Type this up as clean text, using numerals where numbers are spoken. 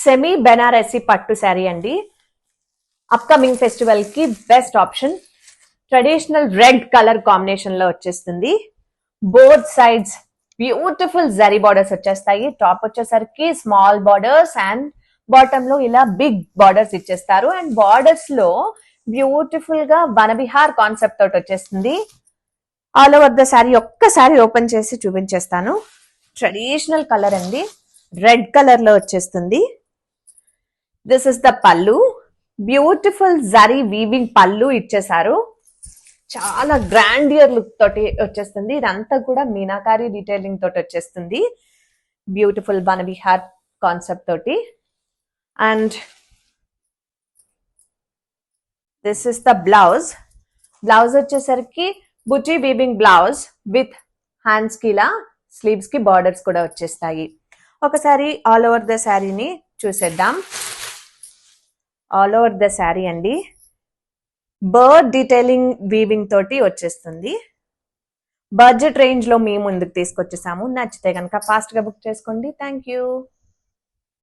Semi Banarasi పట్టు శారీ అండి. Upcoming festival కి best option. Traditional red colour combination లో వచ్చేస్తుంది. Both sides beautiful zari borders వచ్చేస్తాయి. టాప్ వచ్చేసరికి స్మాల్ బార్డర్స్ అండ్ బాటమ్ లో ఇలా బిగ్ బార్డర్స్ ఇచ్చేస్తారు. అండ్ బార్డర్స్ లో బ్యూటిఫుల్ గా వనవిహార్ కాన్సెప్ట్ తోటి వచ్చేస్తుంది. ఆల్ ఓవర్ ద శారీ ఒక్కసారి ఓపెన్ చేసి చూపించేస్తాను. ట్రెడిషనల్ కలర్ అండి, రెడ్ కలర్ లో వచ్చేస్తుంది. దిస్ ఇస్ ద పల్లు. బ్యూటిఫుల్ జరీ వీవింగ్ పల్లు ఇచ్చేసారు. చాలా గ్రాండియర్ లుక్ తోటి వచ్చేస్తుంది. ఇదంతా కూడా మీనాకారి డీటెయిలింగ్ తోటి వచ్చేస్తుంది. బ్యూటిఫుల్ వనవిహార్ కాన్సెప్ట్ తోటి. And this is the blouse. Blouse వచ్చేసరికి బుటీ వీవింగ్ బ్లౌజ్ విత్ హ్యాండ్స్ కి ఇలా స్లీవ్స్ కి బార్డర్స్ కూడా వచ్చేస్తాయి. ఒకసారి ఆల్ ఓవర్ ద శారీని చూసేద్దాం. ఆల్ ఓవర్ ద శారీ అండి బర్డ్ డీటెయిలింగ్ వీవింగ్ తోటి వచ్చేస్తుంది. బడ్జెట్ రేంజ్ లో మేము ముందుకు తీసుకొచ్చేసాము. నచ్చితే కనుక ఫాస్ట్ గా బుక్ చేసుకోండి. Thank you.